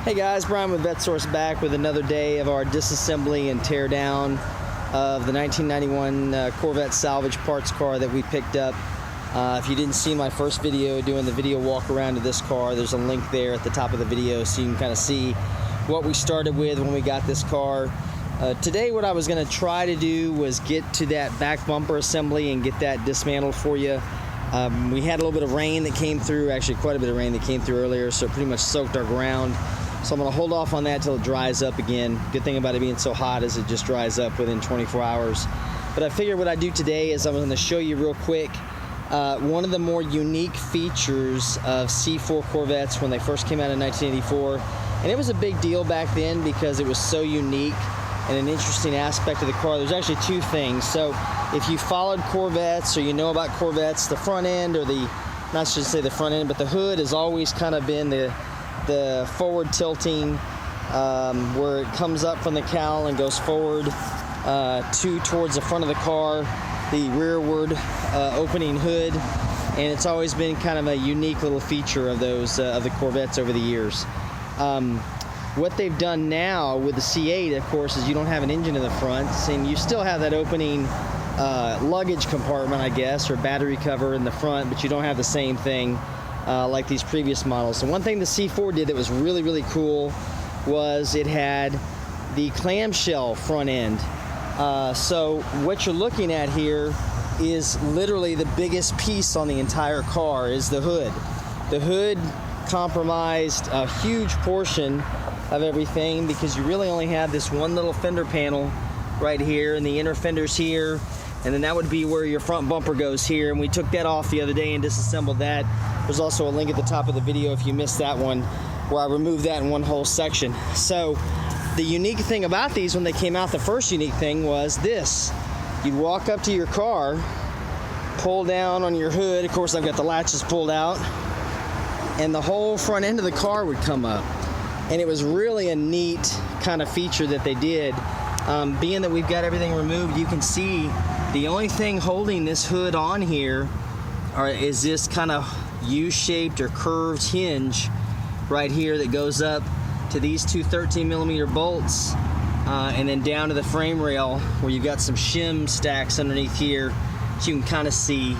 Hey guys, Brian with VetteSource back with another day of our disassembly and tear down of the 1991 Corvette salvage parts car that we picked up. If you didn't see my first video doing the video walk around to this car, there's a link there at the top of the video so you can kind of see what we started with when we got this car. Today what I was going to try to do was get to that back bumper assembly and get that dismantled for you. We had a little bit of rain that came through, actually quite a bit of rain that came through earlier, so it pretty much soaked our ground. So I'm going to hold off on that till it dries up again. Good thing about it being so hot is it just dries up within 24 hours. But I figured what I'd do today is I'm going to show you real quick one of the more unique features of C4 Corvettes when they first came out in 1984. And it was a big deal back then because it was so unique and an interesting aspect of the car. There's actually two things. So if you followed Corvettes or you know about Corvettes, the front end, or the, not should say the front end, but the hood has always kind of been the forward tilting where it comes up from the cowl and goes forward towards the front of the car, the rearward opening hood, and it's always been kind of a unique little feature of those of the Corvettes over the years. What they've done now with the C8, of course, is you don't have an engine in the front, and you still have that opening luggage compartment, I guess, or battery cover in the front, but you don't have the same thing like these previous models. So one thing the C4 did that was really, really cool was it had the clamshell front end. So what you're looking at here is literally the biggest piece on the entire car is the hood. The hood compromised a huge portion of everything because you really only have this one little fender panel right here and the inner fenders here, and then that would be where your front bumper goes here, and we took that off the other day and disassembled that. There's also a link at the top of the video if you missed that one where I removed that in one whole section. So the unique thing about these when they came out, the first unique thing was this. You'd walk up to your car, pull down on your hood, of course I've got the latches pulled out, and the whole front end of the car would come up. And it was really a neat kind of feature that they did. Being that we've got everything removed, you can see the only thing holding this hood on here is this kind of U-shaped or curved hinge right here that goes up to these two 13mm bolts and then down to the frame rail where you've got some shim stacks underneath here that you can kind of see.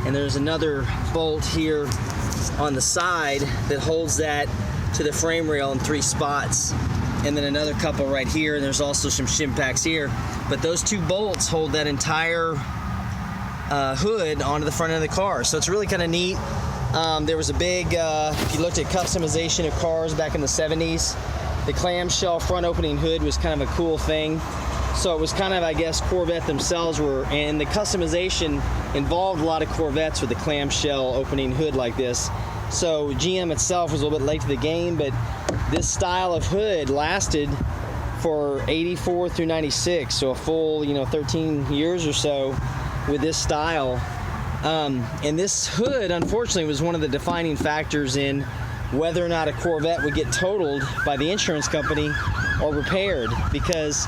And there's another bolt here on the side that holds that to the frame rail in 3 spots, and then another couple right here, and there's also some shim packs here. But those 2 bolts hold that entire hood onto the front end of the car, so it's really kind of neat. There was a big, if you looked at customization of cars back in the 70s, the clamshell front opening hood was kind of a cool thing. So it was kind of, I guess, Corvette themselves were, and the customization involved a lot of Corvettes with the clamshell opening hood like this. So GM itself was a little bit late to the game, but this style of hood lasted for 84 through 96, so a full, 13 years or so with this style. And this hood, unfortunately, was one of the defining factors in whether or not a Corvette would get totaled by the insurance company or repaired, because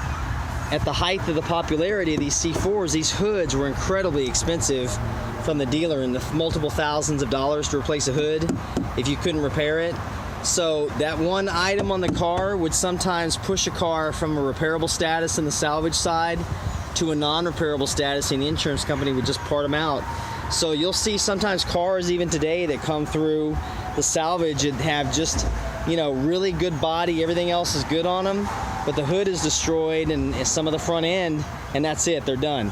at the height of the popularity of these C4s, these hoods were incredibly expensive from the dealer, in the multiple thousands of dollars to replace a hood if you couldn't repair it. So that one item on the car would sometimes push a car from a repairable status in the salvage side to a non-repairable status, and the insurance company would just part them out. So you'll see sometimes cars even today that come through the salvage and have just, really good body, everything else is good on them, but the hood is destroyed and some of the front end, and that's it, they're done.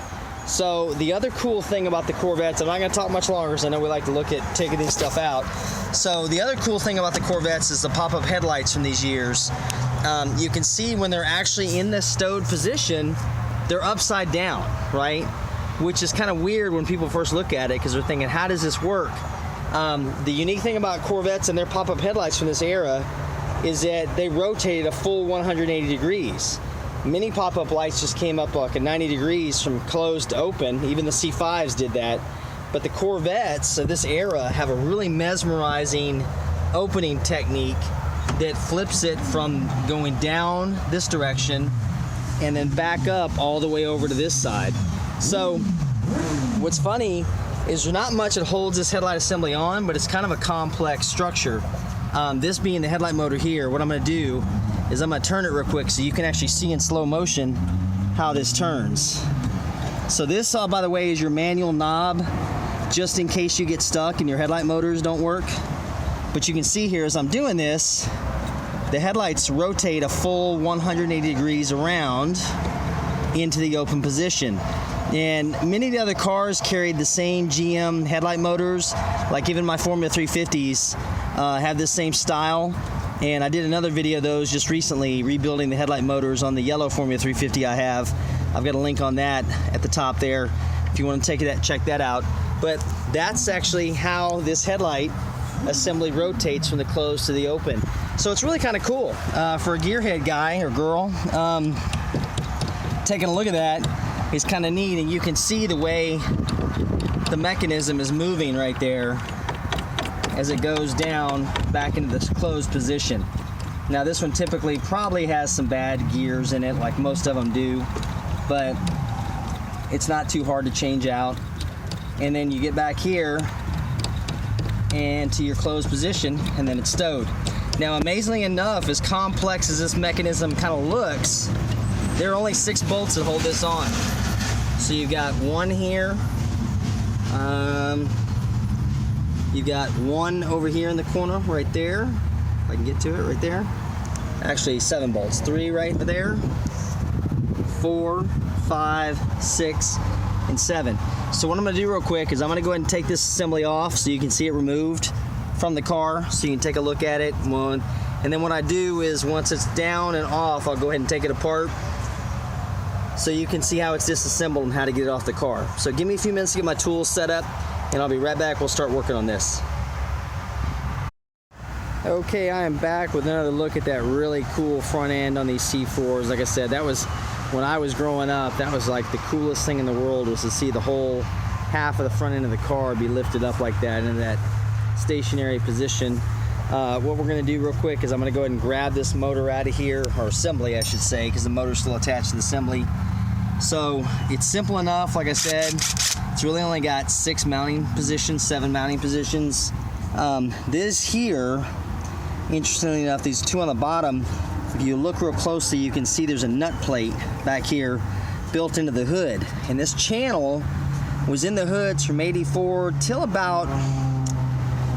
So the other cool thing about the Corvettes, I'm not going to talk much longer because I know we like to look at taking these stuff out. So the other cool thing about the Corvettes is the pop-up headlights from these years. You can see when they're actually in this stowed position, they're upside down, right? Which is kind of weird when people first look at it because they're thinking, how does this work? The unique thing about Corvettes and their pop-up headlights from this era is that they rotated a full 180 degrees. Many pop-up lights just came up like a 90 degrees from closed to open. Even the C5s did that. But the Corvettes of this era have a really mesmerizing opening technique that flips it from going down this direction and then back up all the way over to this side. So what's funny is there's not much that holds this headlight assembly on, but it's kind of a complex structure. This being the headlight motor here, what I'm going to do is I'm going to turn it real quick so you can actually see in slow motion how this turns. So this, by the way, is your manual knob, just in case you get stuck and your headlight motors don't work. But you can see here as I'm doing this, the headlights rotate a full 180 degrees around into the open position. And many of the other cars carried the same GM headlight motors, like even my Formula 350s have this same style. And I did another video of those just recently, rebuilding the headlight motors on the yellow Formula 350 I have. I've got a link on that at the top there if you want to check that out. But that's actually how this headlight assembly rotates from the closed to the open. So it's really kind of cool for a gearhead guy or girl. Taking a look at that is kind of neat, and you can see the way the mechanism is moving right there as it goes down back into this closed position. Now this one typically probably has some bad gears in it, like most of them do, but it's not too hard to change out. And then you get back here and to your closed position, and then it's stowed. Now, amazingly enough, as complex as this mechanism kind of looks, there are only 6 bolts that hold this on. So you've got one here, you've got one over here in the corner right there, if I can get to it right there. Actually 7 bolts, 3 right there, 4, 5, 6, and 7. So what I'm going to do real quick is I'm going to go ahead and take this assembly off so you can see it removed from the car, so you can take a look at it. And then what I do is once it's down and off, I'll go ahead and take it apart so you can see how it's disassembled and how to get it off the car. So give me a few minutes to get my tools set up, and I'll be right back. We'll start working on this. Okay, I am back with another look at that really cool front end on these C4s. Like I said, that was, when I was growing up, that was like the coolest thing in the world, was to see the whole half of the front end of the car be lifted up like that in that stationary position. What we're going to do real quick is I'm going to go ahead and grab this motor out of here, or assembly I should say, because the motor's still attached to the assembly. So it's simple enough. Like I said, it's really only got 6 mounting positions, 7 mounting positions. This here, interestingly enough, these 2 on the bottom, if you look real closely, you can see there's a nut plate back here built into the hood. And this channel was in the hoods from '84 till about,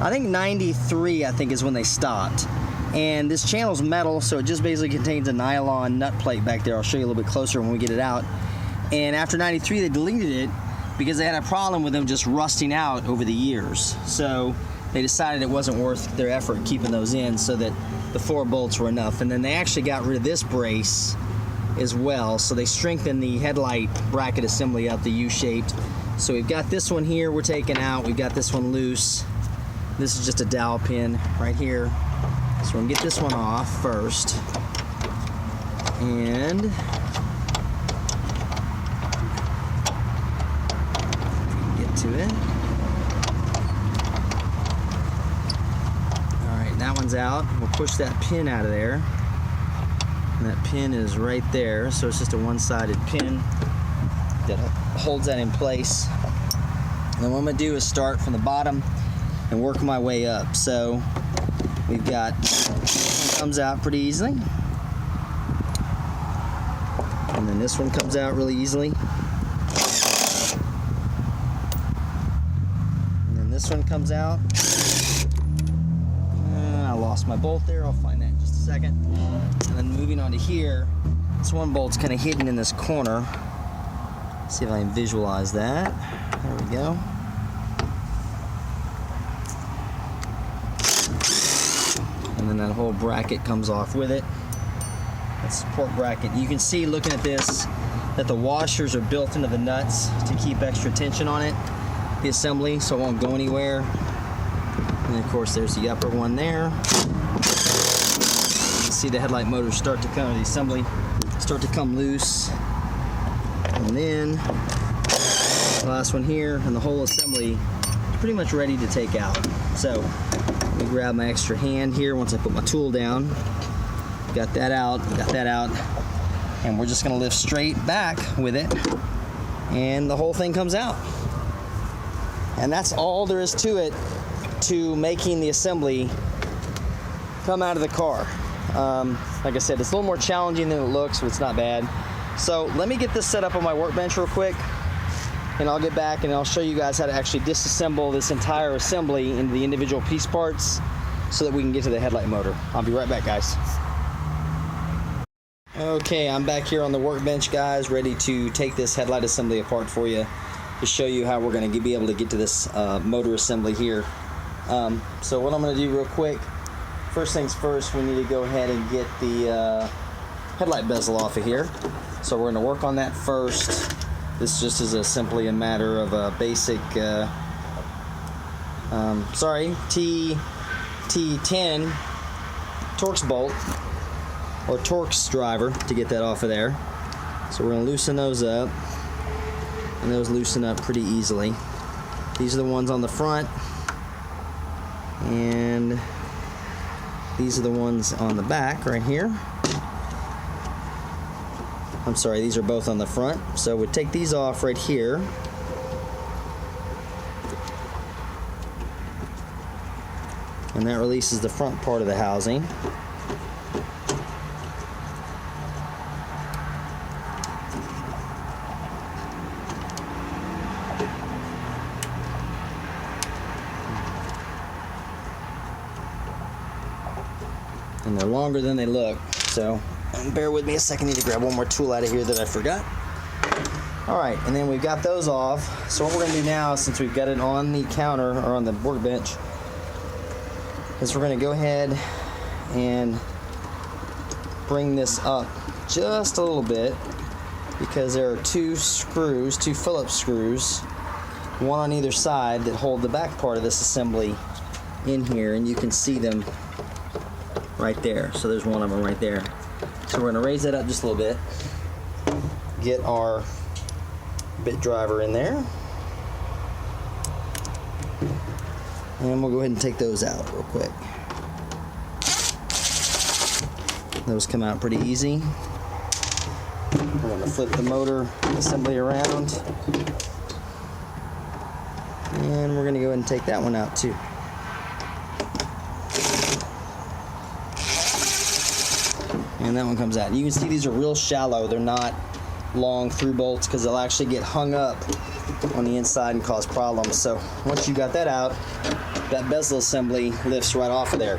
I think 93, I think is when they stopped. And this channel's metal, so it just basically contains a nylon nut plate back there. I'll show you a little bit closer when we get it out. And after 93, they deleted it because they had a problem with them just rusting out over the years. So they decided it wasn't worth their effort keeping those in, so that the 4 bolts were enough. And then they actually got rid of this brace as well. So they strengthened the headlight bracket assembly up, the U-shaped. So we've got this one here we're taking out. We've got this one loose. This is just a dowel pin right here. So we're gonna get this one off first. And get to it. All right, that one's out. We'll push that pin out of there. And that pin is right there. So it's just a one-sided pin that holds that in place. And then what I'm gonna do is start from the bottom and work my way up. So we've got, this one comes out pretty easily. And then this one comes out really easily. And then this one comes out. I lost my bolt there, I'll find that in just a second. And then moving on to here, this one bolt's kind of hidden in this corner. See if I can visualize that. There we go. And then that whole bracket comes off with it. That support bracket. You can see, looking at this, that the washers are built into the nuts to keep extra tension on it, the assembly, so it won't go anywhere. And then of course there's the upper one there. You can see the headlight motors start to come, the assembly start to come loose. And then the last one here, and the whole assembly is pretty much ready to take out. So let me grab my extra hand here once I put my tool down. Got that out, and we're just gonna lift straight back with it, and the whole thing comes out. And that's all there is to it, to making the assembly come out of the car. Like I said, it's a little more challenging than it looks, but it's not bad. So let me get this set up on my workbench real quick, and I'll get back and I'll show you guys how to actually disassemble this entire assembly into the individual piece parts so that we can get to the headlight motor. I'll be right back, guys. Okay, I'm back here on the workbench, guys, ready to take this headlight assembly apart for you to show you how we're going to be able to get to this motor assembly here. So what I'm going to do real quick, first things first, we need to go ahead and get the headlight bezel off of here. So we're going to work on that first. This just is simply a matter of a basic, T10 Torx bolt or Torx driver to get that off of there. So we're going to loosen those up, and those loosen up pretty easily. These are the ones on the front, and these are the ones on the back right here. I'm sorry, these are both on the front. So we'll take these off right here. And that releases the front part of the housing. And they're longer than they look, so bear with me a second. I need to grab one more tool out of here that I forgot. Alright, and then we've got those off. So what we're going to do now, since we've got it on the counter or on the workbench, is we're going to go ahead and bring this up just a little bit, because there are two screws, two Phillips screws, one on either side, that hold the back part of this assembly in here, and you can see them right there. So there's one of them right there. So we're going to raise that up just a little bit, get our bit driver in there, and we'll go ahead and take those out real quick. Those come out pretty easy. We're going to flip the motor assembly around, and we're going to go ahead and take that one out too. And that one comes out. You can see these are real shallow. They're not long through bolts, because they'll actually get hung up on the inside and cause problems. So once you got that out, that bezel assembly lifts right off of there.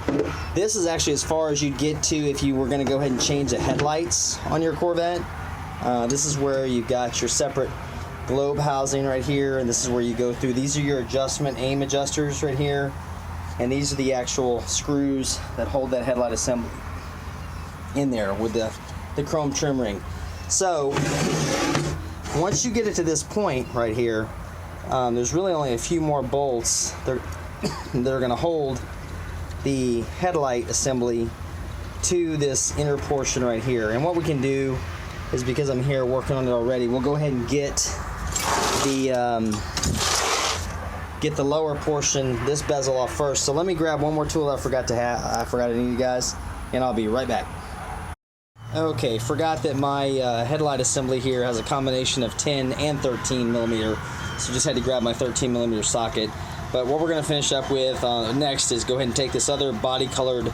This is actually as far as you'd get to if you were going to go ahead and change the headlights on your Corvette. This is where you've got your separate globe housing right here, and this is where you go through. These are your aim adjusters right here, and these are the actual screws that hold that headlight assembly in there with the chrome trim ring. So once you get it to this point right here, there's really only a few more bolts that are going to hold the headlight assembly to this inner portion right here. And what we can do is, because I'm here working on it already, we'll go ahead and get the lower portion, this bezel, off first. So let me grab one more tool I forgot I need, you guys, and I'll be right back. Okay, forgot that my headlight assembly here has a combination of 10 and 13 millimeter, so just had to grab my 13 millimeter socket. But what we're going to finish up with next is go ahead and take this other body colored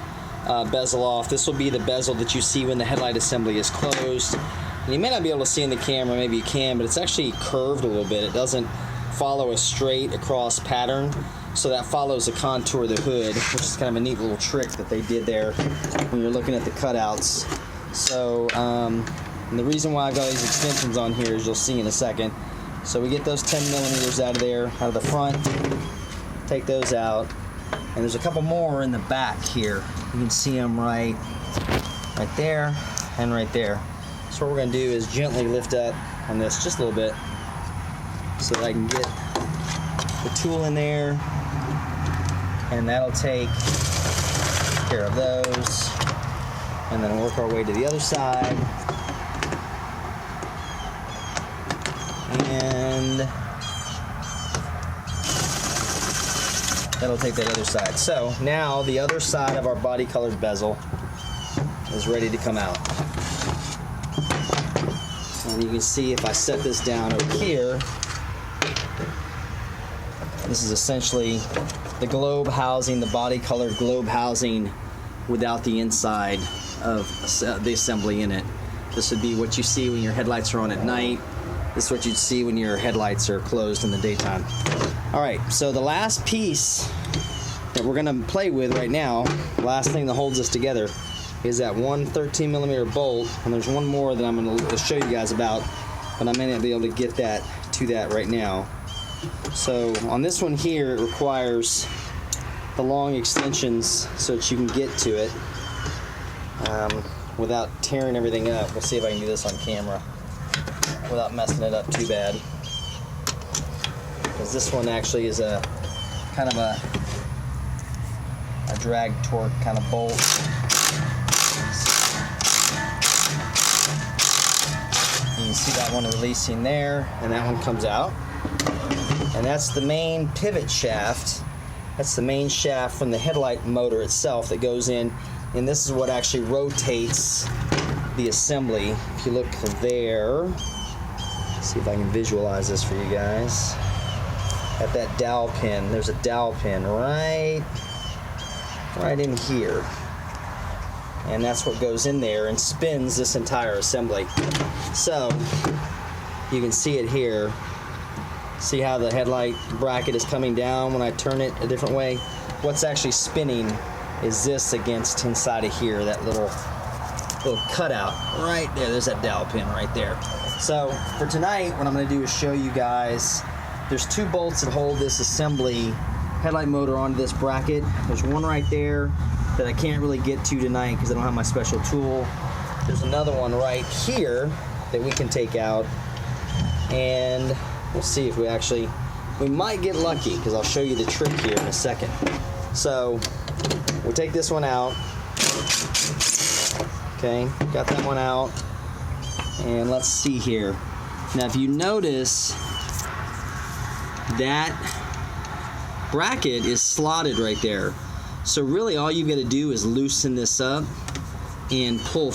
bezel off. This will be the bezel that you see when the headlight assembly is closed. And you may not be able to see in the camera, maybe you can, but it's actually curved a little bit. It doesn't follow a straight across pattern, so that follows the contour of the hood, which is kind of a neat little trick that they did there when you're looking at the cutouts. So and the reason why I've got these extensions on here is you'll see in a second. So we get those 10 millimeters out of there, out of the front, take those out, and there's a couple more in the back here. You can see them right there and right there. So what we're going to do is gently lift up on this just a little bit so that I can get the tool in there, and that'll take care of those. And then work our way to the other side, and that'll take that other side. So now the other side of our body colored bezel is ready to come out. And you can see if I set this down over here, this is essentially the globe housing, the body colored globe housing without the inside of the assembly in it. This would be what you see when your headlights are on at night. This is what you'd see when your headlights are closed in the daytime. All right, so the last piece that we're gonna play with right now, last thing that holds us together, is that one 13mm bolt, and there's one more that I'm gonna show you guys about, but I may not be able to get that to that right now. So on this one here, it requires the long extensions so that you can get to it without tearing everything up. We'll see if I can do this on camera without messing it up too bad. Because this one actually is a kind of a drag torque kind of bolt. You can see that one releasing there, and that one comes out. And that's the main pivot shaft. That's the main shaft from the headlight motor itself that goes in, and this is what actually rotates the assembly. If you look there, see if I can visualize this for you guys. At that dowel pin, there's a dowel pin right in here. And that's what goes in there and spins this entire assembly. So, you can see it here. See how the headlight bracket is coming down when I turn it a different way? What's actually spinning is this against inside of here, that little cutout right there. There's that dowel pin right there. So for tonight, what I'm going to do is show you guys, there's two bolts that hold this assembly headlight motor onto this bracket. There's one right there that I can't really get to tonight because I don't have my special tool. There's another one right here that we can take out, and we'll see if we might get lucky, because I'll show you the trick here in a second. So we'll take this one out. Okay, got that one out. And let's see here. Now if you notice, that bracket is slotted right there. So really all you've got to do is loosen this up and pull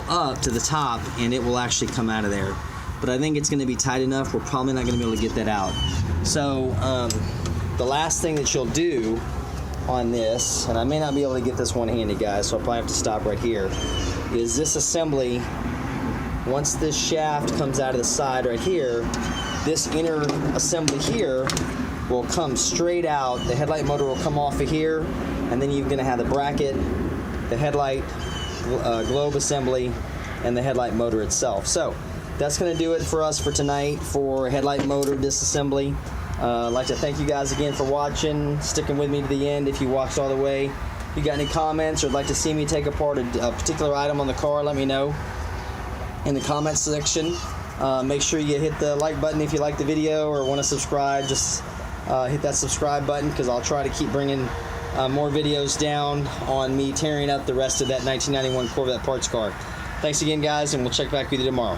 up to the top, and it will actually come out of there. But I think it's going to be tight enough, we're probably not going to be able to get that out. So the last thing that you'll do on this, and I may not be able to get this one-handed, guys, so I'll probably have to stop right here, is this assembly, once this shaft comes out of the side right here, this inner assembly here will come straight out. The headlight motor will come off of here, and then you're going to have the bracket, the headlight globe assembly, and the headlight motor itself. So that's going to do it for us for tonight for headlight motor disassembly. I'd like to thank you guys again for watching, sticking with me to the end if you watched all the way. If you got any comments or would like to see me take apart a particular item on the car, let me know in the comments section. Make sure you hit the like button if you like the video or want to subscribe. Just hit that subscribe button, because I'll try to keep bringing more videos down on me tearing up the rest of that 1991 Corvette parts car. Thanks again, guys, and we'll check back with you tomorrow.